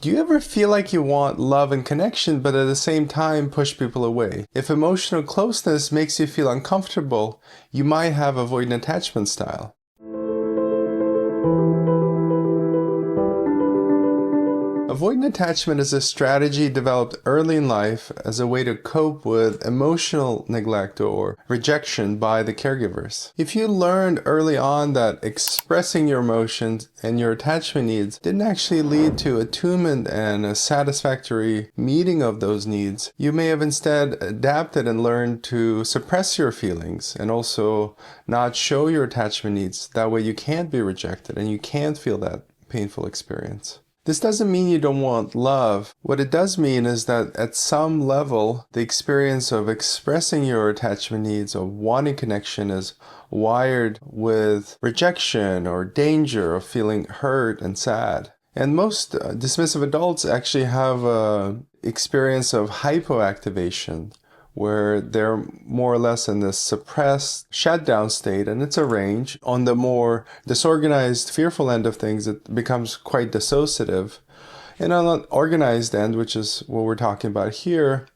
Do you ever feel like you want love and connection, but at the same time push people away? If emotional closeness makes you feel uncomfortable, you might have avoidant attachment style. Avoidant attachment is a strategy developed early in life as a way to cope with emotional neglect or rejection by the caregivers. If you learned early on that expressing your emotions and your attachment needs didn't actually lead to attunement and a satisfactory meeting of those needs, you may have instead adapted and learned to suppress your feelings and also not show your attachment needs. That way you can't be rejected and you can't feel that painful experience. This doesn't mean you don't want love. What it does mean is that at some level, the experience of expressing your attachment needs, of wanting connection, is wired with rejection or danger, of feeling hurt and sad. And most dismissive adults actually have an experience of hypoactivation, where they're more or less in this suppressed shutdown state, and it's a range. On the more disorganized, fearful end of things, it becomes quite dissociative. And on the organized end, which is what we're talking about here,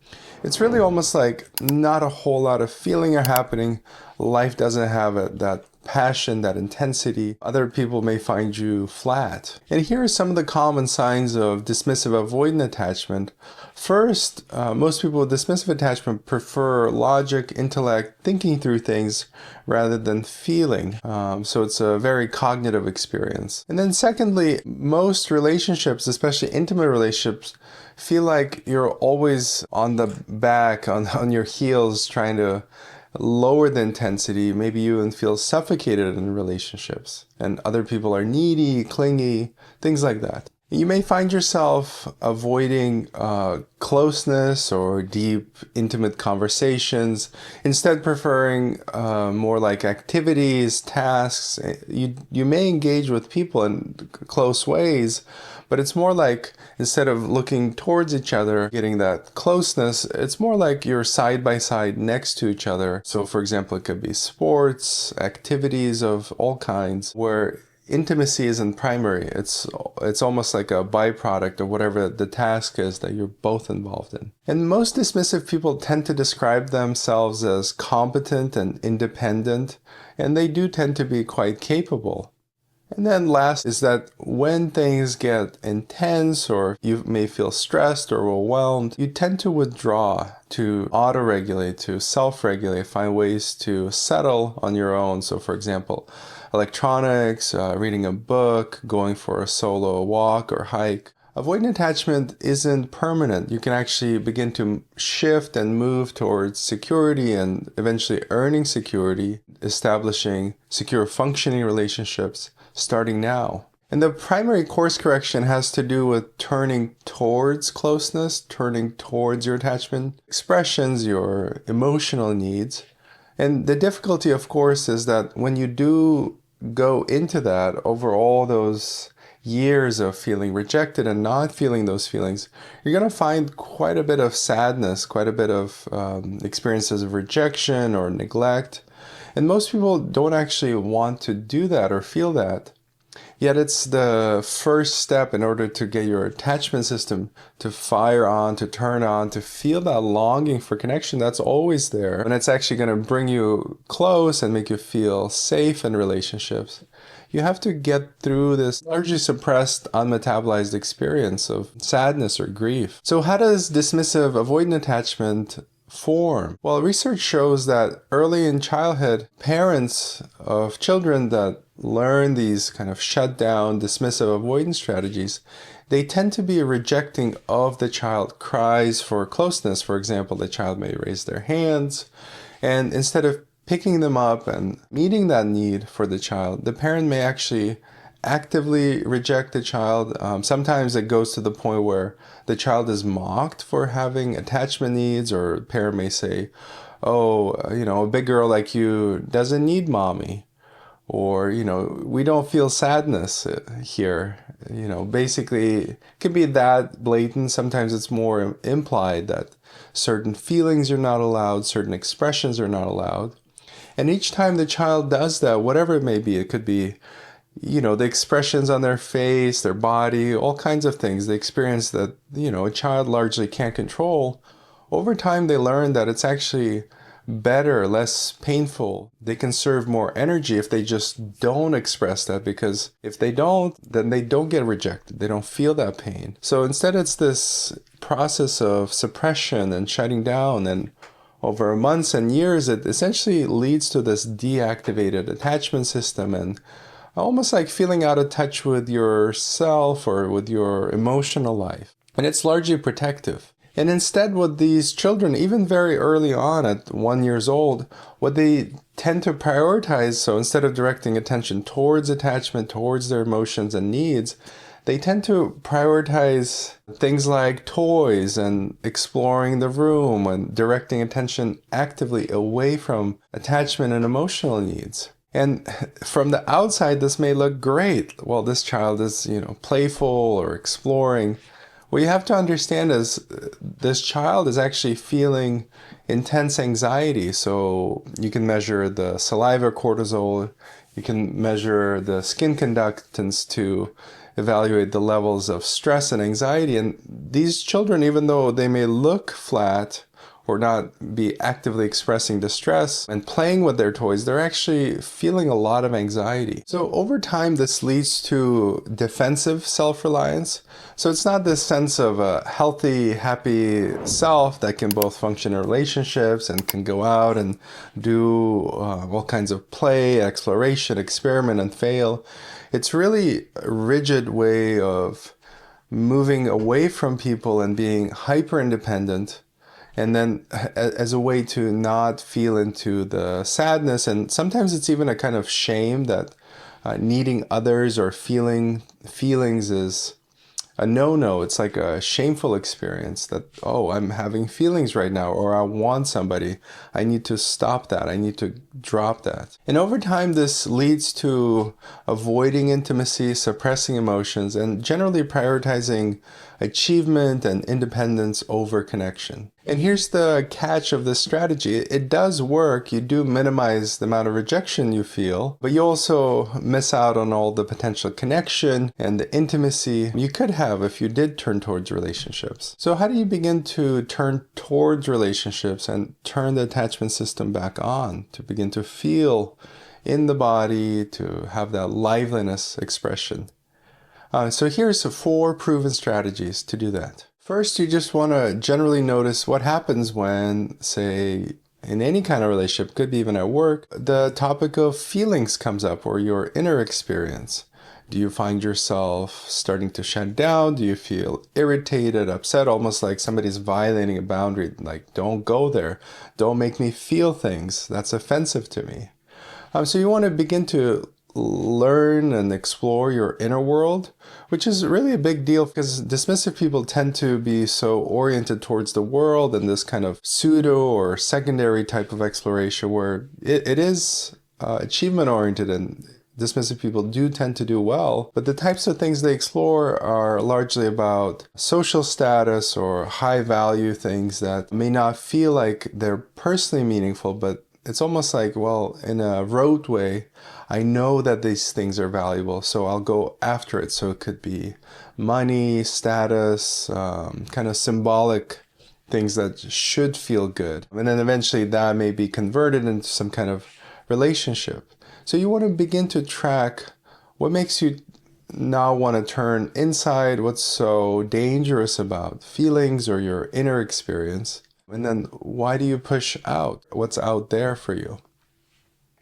it's really almost like not a whole lot of feeling are happening. Life doesn't have that passion, that intensity. Other people may find you flat. And here are some of the common signs of dismissive avoidant attachment. First, most people with dismissive attachment prefer logic, intellect, thinking through things rather than feeling. So it's a very cognitive experience. And then secondly, most relationships, especially intimate relationships, feel like you're always on the back, on your heels, trying to lower the intensity. Maybe you even feel suffocated in relationships, and other people are needy, clingy, things like that. You may find yourself avoiding closeness or deep, intimate conversations, instead preferring more like activities, tasks. You may engage with people in close ways, but it's more like instead of looking towards each other, getting that closeness, it's more like you're side by side next to each other. So for example, it could be sports, activities of all kinds, where intimacy isn't primary. It's almost like a byproduct of whatever the task is that you're both involved in. And most dismissive people tend to describe themselves as competent and independent, and they do tend to be quite capable. And then last is that when things get intense or you may feel stressed or overwhelmed, you tend to withdraw, to auto-regulate, to self-regulate, find ways to settle on your own. So for example, electronics, reading a book, going for a solo walk or hike. Avoidant attachment isn't permanent. You can actually begin to shift and move towards security and eventually earning security, establishing secure functioning relationships starting now. And the primary course correction has to do with turning towards closeness, turning towards your attachment expressions, your emotional needs. And the difficulty, of course, is that when you do go into that over all those years of feeling rejected and not feeling those feelings, you're going to find quite a bit of sadness, quite a bit of experiences of rejection or neglect. And most people don't actually want to do that or feel that. Yet it's the first step in order to get your attachment system to fire on, to turn on, to feel that longing for connection that's always there. And it's actually going to bring you close and make you feel safe in relationships. You have to get through this largely suppressed, unmetabolized experience of sadness or grief. So how does dismissive avoidant attachment form? Well, research shows that early in childhood, parents of children that learn these kind of shutdown, dismissive avoidance strategies, they tend to be rejecting of the child cries for closeness. For example, the child may raise their hands, and instead of picking them up and meeting that need for the child, the parent may actually actively reject the child. Sometimes it goes to the point where the child is mocked for having attachment needs, or the parent may say, oh, a big girl like you doesn't need mommy. Or, we don't feel sadness here. Basically, it can be that blatant. Sometimes it's more implied that certain feelings are not allowed, certain expressions are not allowed. And each time the child does that, whatever it may be, it could be the expressions on their face, their body, all kinds of things, they experience that, a child largely can't control. Over time, they learn that it's actually better, less painful. They conserve more energy if they just don't express that, because if they don't, then they don't get rejected. They don't feel that pain. So instead, it's this process of suppression and shutting down, and over months and years, it essentially leads to this deactivated attachment system and almost like feeling out of touch with yourself or with your emotional life. And it's largely protective. And instead, what these children, even very early on at 1 year old, what they tend to prioritize, so instead of directing attention towards attachment, towards their emotions and needs, they tend to prioritize things like toys and exploring the room and directing attention actively away from attachment and emotional needs. And from the outside, this may look great. Well, this child is, playful or exploring. What you have to understand is this child is actually feeling intense anxiety. So you can measure the saliva cortisol. You can measure the skin conductance to evaluate the levels of stress and anxiety. And these children, even though they may look flat or not be actively expressing distress and playing with their toys, they're actually feeling a lot of anxiety. So over time, this leads to defensive self-reliance. So it's not this sense of a healthy, happy self that can both function in relationships and can go out and do all kinds of play, exploration, experiment, and fail. It's really a rigid way of moving away from people and being hyper-independent, and then as a way to not feel into the sadness. And sometimes it's even a kind of shame that needing others or feelings is a no-no. It's like a shameful experience that, oh, I'm having feelings right now, or I want somebody. I need to stop that. I need to drop that. And over time, this leads to avoiding intimacy, suppressing emotions, and generally prioritizing achievement and independence over connection. And here's the catch of this strategy. It does work. You do minimize the amount of rejection you feel, but you also miss out on all the potential connection and the intimacy you could have if you did turn towards relationships. So how do you begin to turn towards relationships and turn the attachment system back on, to begin to feel in the body, to have that liveliness expression? So here's 4 proven strategies to do that. First, you just want to generally notice what happens when, say, in any kind of relationship, could be even at work, the topic of feelings comes up, or your inner experience. Do you find yourself starting to shut down? Do you feel irritated, upset, almost like somebody's violating a boundary, like, don't go there, don't make me feel things, that's offensive to me. So you want to begin to learn and explore your inner world, which is really a big deal because dismissive people tend to be so oriented towards the world and this kind of pseudo or secondary type of exploration where it is achievement oriented, and dismissive people do tend to do well, but the types of things they explore are largely about social status or high value things that may not feel like they're personally meaningful, but it's almost like, well, in a rote way, I know that these things are valuable, so I'll go after it. So it could be money, status, kind of symbolic things that should feel good. And then eventually that may be converted into some kind of relationship. So you want to begin to track what makes you now want to turn inside, what's so dangerous about feelings or your inner experience. And then why do you push out? What's out there for you?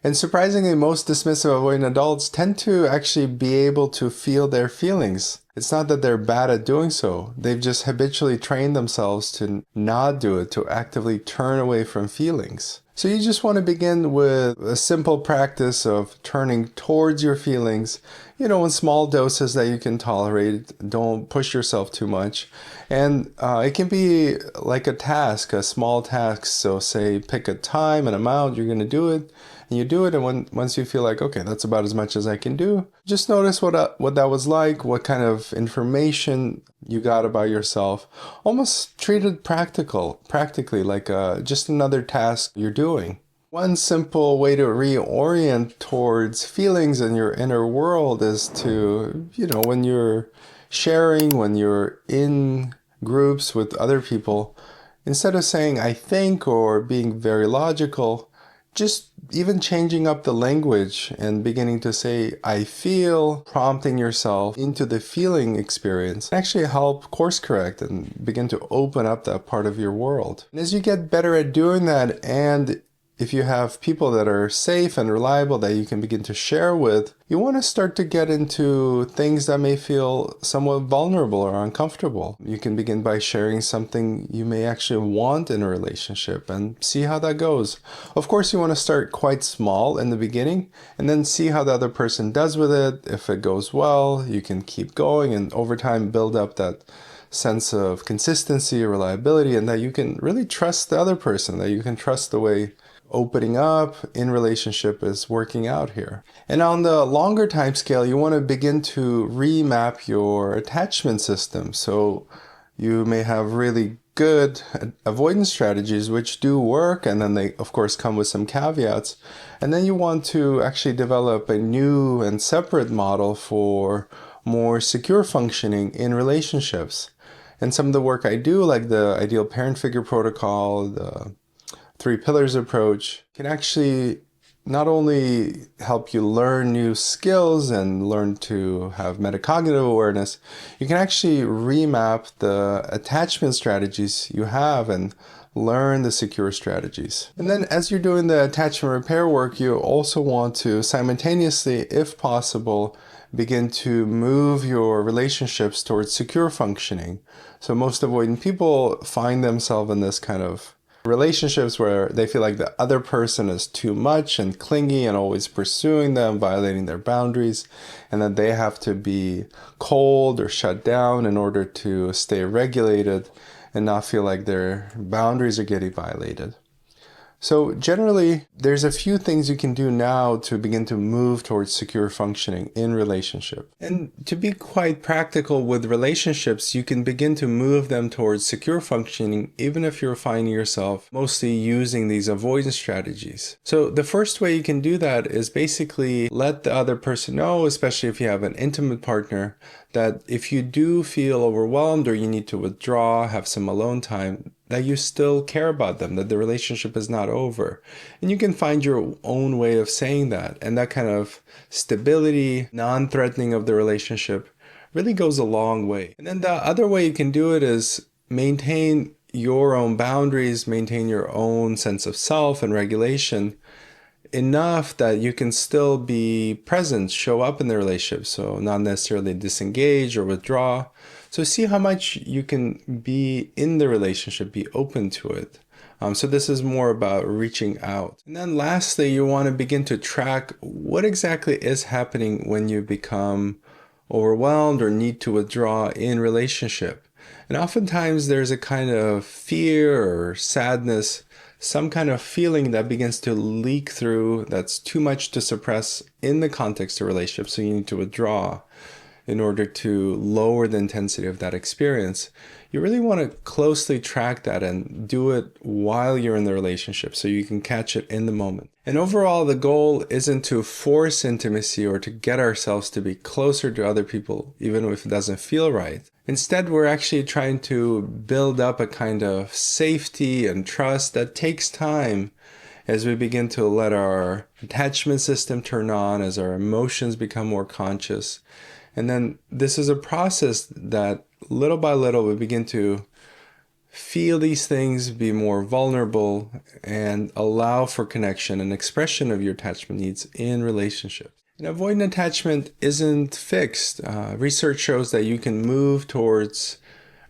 And surprisingly, most dismissive avoidant adults tend to actually be able to feel their feelings. It's not that they're bad at doing so. They've just habitually trained themselves to not do it, to actively turn away from feelings. So you just want to begin with a simple practice of turning towards your feelings, in small doses that you can tolerate. Don't push yourself too much. And it can be like a task, a small task. So say pick a time, an amount, you're going to do it. And you do it, and once you feel like, okay, that's about as much as I can do, just notice what that was like, what kind of information you got about yourself. Almost treat it practically, like just another task you're doing. One simple way to reorient towards feelings in your inner world is to, when you're sharing, when you're in groups with other people, instead of saying I think or being very logical, just even changing up the language and beginning to say I feel, prompting yourself into the feeling experience, actually help course correct and begin to open up that part of your world. And as you get better at doing that, and if you have people that are safe and reliable that you can begin to share with, you want to start to get into things that may feel somewhat vulnerable or uncomfortable. You can begin by sharing something you may actually want in a relationship and see how that goes. Of course, you want to start quite small in the beginning and then see how the other person does with it. If it goes well, you can keep going and over time build up that sense of consistency, reliability, and that you can really trust the other person, that you can trust the way opening up in relationship is working out here. And on the longer time scale, you want to begin to remap your attachment system. So you may have really good avoidance strategies which do work, and then they of course come with some caveats. And then you want to actually develop a new and separate model for more secure functioning in relationships. And some of the work I do, like the ideal parent figure protocol, the 3 pillars approach, can actually not only help you learn new skills and learn to have metacognitive awareness, you can actually remap the attachment strategies you have and learn the secure strategies. And then as you're doing the attachment repair work, you also want to simultaneously, if possible, begin to move your relationships towards secure functioning. So most avoidant people find themselves in this kind of relationships where they feel like the other person is too much and clingy and always pursuing them, violating their boundaries, and that they have to be cold or shut down in order to stay regulated and not feel like their boundaries are getting violated. So generally, there's a few things you can do now to begin to move towards secure functioning in relationship. And to be quite practical with relationships, you can begin to move them towards secure functioning even if you're finding yourself mostly using these avoidance strategies. So the first way you can do that is basically let the other person know, especially if you have an intimate partner, that if you do feel overwhelmed or you need to withdraw, have some alone time, that you still care about them, that the relationship is not over. And you can find your own way of saying that. And that kind of stability, non-threatening of the relationship really goes a long way. And then the other way you can do it is maintain your own boundaries, maintain your own sense of self and regulation enough that you can still be present, show up in the relationship. So not necessarily disengage or withdraw. So see how much you can be in the relationship, be open to it. So this is more about reaching out. And then lastly, you want to begin to track what exactly is happening when you become overwhelmed or need to withdraw in relationship. And oftentimes there's a kind of fear or sadness, some kind of feeling that begins to leak through that's too much to suppress in the context of relationship. So you need to withdraw in order to lower the intensity of that experience. You really want to closely track that and do it while you're in the relationship so you can catch it in the moment. And overall, the goal isn't to force intimacy or to get ourselves to be closer to other people, even if it doesn't feel right. Instead, we're actually trying to build up a kind of safety and trust that takes time as we begin to let our attachment system turn on, as our emotions become more conscious. And then this is a process that little by little we begin to feel these things, be more vulnerable, and allow for connection and expression of your attachment needs in relationships. And avoidant attachment isn't fixed. Research shows that you can move towards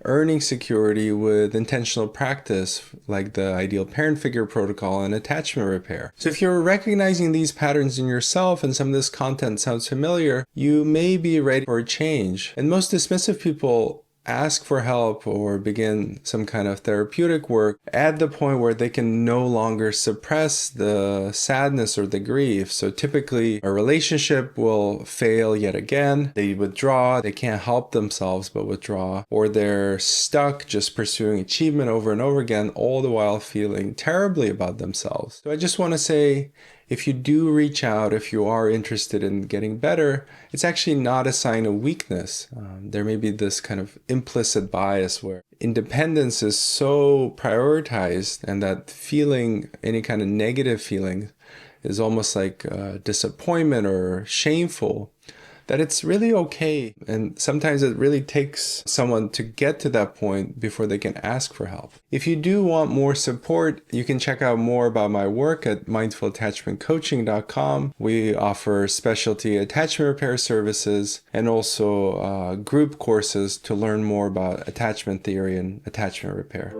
earning security with intentional practice, like the ideal parent figure protocol and attachment repair. So if you're recognizing these patterns in yourself and some of this content sounds familiar, you may be ready for a change. And most dismissive people ask for help or begin some kind of therapeutic work at the point where they can no longer suppress the sadness or the grief. So typically a relationship will fail yet again. They withdraw, they can't help themselves but withdraw, or they're stuck just pursuing achievement over and over again, all the while feeling terribly about themselves. So I just want to say, if you do reach out, if you are interested in getting better, it's actually not a sign of weakness. There may be this kind of implicit bias where independence is so prioritized, and that feeling, any kind of negative feeling, is almost like disappointment or shameful, that it's really okay. And sometimes it really takes someone to get to that point before they can ask for help. If you do want more support, you can check out more about my work at mindfulattachmentcoaching.com. We offer specialty attachment repair services and also group courses to learn more about attachment theory and attachment repair.